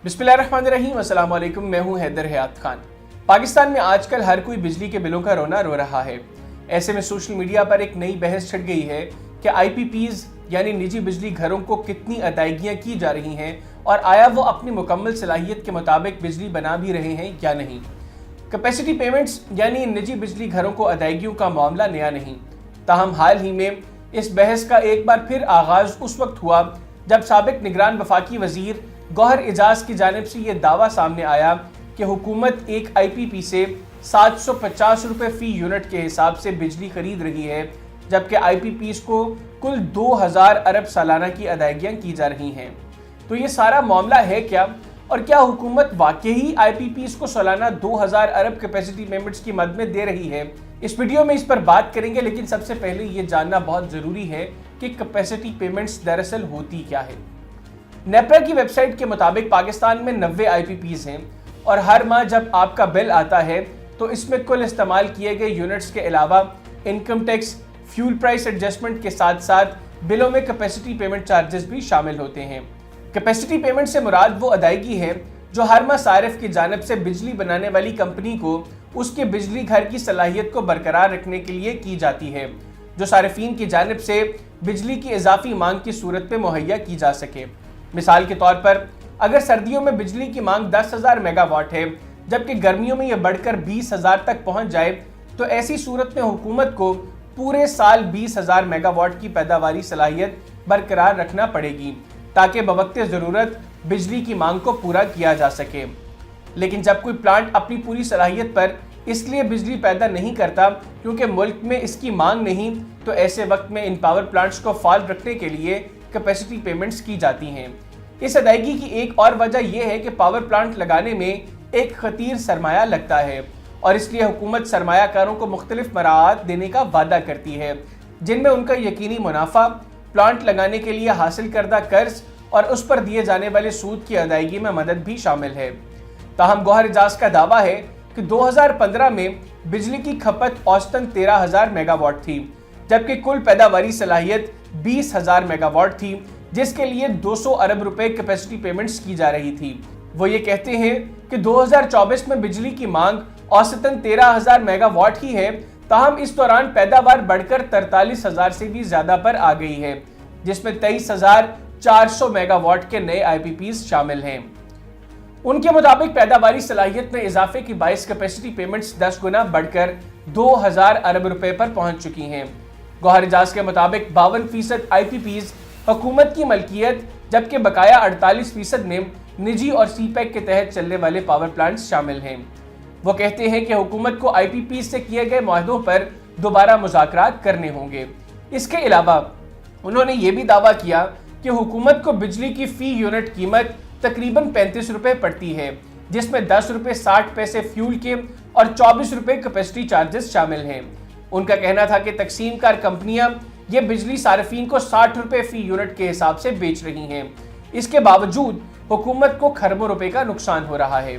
बिस्मिल्लाहिर्रहमानिर्रहीम, अस्सलाम वालेकुम। मैं हूं हैदर हयात खान। पाकिस्तान में आजकल हर कोई बिजली के बिलों का रोना रो रहा है। ऐसे में सोशल मीडिया पर एक नई बहस छिड़ गई है कि आईपीपीज यानी निजी बिजली घरों को कितनी अदायगियां की जा रही हैं और आया वो अपनी मुकम्मल सलाहियत के मुताबिक बिजली बना भी रहे हैं या नहीं। कैपेसिटी पेमेंट्स यानी निजी बिजली घरों को अदायगियों का मामला नया नहीं, ताहम हाल ही में इस बहस का एक बार फिर आगाज उस वक्त हुआ जब साबिक निगरान वफाकी वजीर गौहर एजाज की जानिब से ये दावा सामने आया कि हुकूमत एक आईपीपी से 750 रुपए फी यूनिट के हिसाब से बिजली खरीद रही है, जबकि आईपीपीज को कुल 2000 अरब सालाना की अदायगियां की जा रही हैं। तो ये सारा मामला है क्या, और क्या हुकूमत वाकई आईपीपीज को सालाना 2000 अरब कैपेसिटी पेमेंट्स की मद में दे रही है? इस वीडियो में इस पर बात करेंगे, लेकिन सबसे पहले ये जानना बहुत ज़रूरी है कि कैपेसिटी पेमेंट्स दरअसल होती क्या है। नेपरा की वेबसाइट के मुताबिक पाकिस्तान में 90 आईपीपीज हैं और हर माह जब आपका बिल आता है तो इसमें कुल इस्तेमाल किए गए यूनिट्स के अलावा income tax, fuel price adjustment के साथ साथ बिलों में कैपेसिटी पेमेंट चार्जेस भी शामिल होते हैं। कैपेसिटी पेमेंट से मुराद वो अदायगी है जो हर माह सारिफ की जानिब से बिजली बनाने वाली कंपनी को उसके बिजली घर की सलाहियत को बरकरार रखने के लिए की जाती है, जो सारिफीन की जानिब से बिजली की इजाफी मांग की सूरत में मुहैया की जा सके। मिसाल के तौर पर अगर सर्दियों में बिजली की मांग 10,000 मेगावाट है, जबकि गर्मियों में यह बढ़कर 20,000 तक पहुंच जाए, तो ऐसी सूरत में हुकूमत को पूरे साल 20,000 मेगावाट की पैदावारी सलाहियत बरकरार रखना पड़ेगी ताकि बवक्त ज़रूरत बिजली की मांग को पूरा किया जा सके। लेकिन जब कोई प्लांट अपनी पूरी सलाहियत पर इसलिए बिजली पैदा नहीं करता क्योंकि मुल्क में इसकी मांग नहीं, तो ऐसे वक्त में इन पावर प्लांट्स को फाल रखने के लिए कैपेसिटी पेमेंट्स की जाती हैं। इस अदायगी की एक और वजह यह है कि पावर प्लांट लगाने में एक खतीर सरमाया लगता है और इसलिए हुकूमत सरमायाकारों को मुख्तलिफ मराहत देने का वादा करती है, जिनमें उनका यकीनी मुनाफा, प्लांट लगाने के लिए हासिल करदा कर्ज और उस पर दिए जाने वाले सूद की अदायगी में मदद भी शामिल है। ताहम गौहर एजाज का दावा है कि 2015 में बिजली की खपत औसतन 13,000 मेगावाट थी, जबकि कुल पैदावारी सलाहियत 20,000 मेगावाट थी, जिसके लिए 200 अरब रुपए कैपेसिटी पेमेंट्स की जा रही थी। वो ये कहते हैं कि 2024 में बिजली की मांग औसतन 13,000 मेगावाट ही है, ताहम इस दौरान पैदावार बढ़कर 43,000 से भी ज्यादा पर आ गई है, जिसमें 23,400 मेगावाट के नए आईपीपीज शामिल हैं। उनके मुताबिक पैदावारी सलाहियत में इजाफे की बाइस कैपेसिटी पेमेंट्स 10 गुना बढ़कर 2,000 अरब रुपए पर पहुंच चुकी हैं। गौहर एजाज के मुताबिक 52% आईपीपीज हुकूमत की मलकियत, जबकि बकाया 48% में निजी और सीपैक के तहत चलने वाले पावर प्लांट्स शामिल हैं। वो कहते हैं कि हुकूमत को आईपीपीज से किए गए मुआहदों पर दोबारा मुज़ाकरात करने होंगे। इसके अलावा उन्होंने ये भी दावा किया कि हुकूमत को बिजली की फी यूनिट कीमत तकरीबन 35 रुपए पड़ती है, जिसमें 10 रुपए 60 पैसे फ्यूल के और 24 रुपए कैपेसिटी चार्जेस शामिल हैं। उनका कहना था कि तकसीमकार कंपनियां ये बिजली सार्फिन को 60 रुपए फी यूनिट के हिसाब से बेच रही हैं। इसके बावजूद हुकूमत को खरबों रुपए का नुकसान हो रहा है।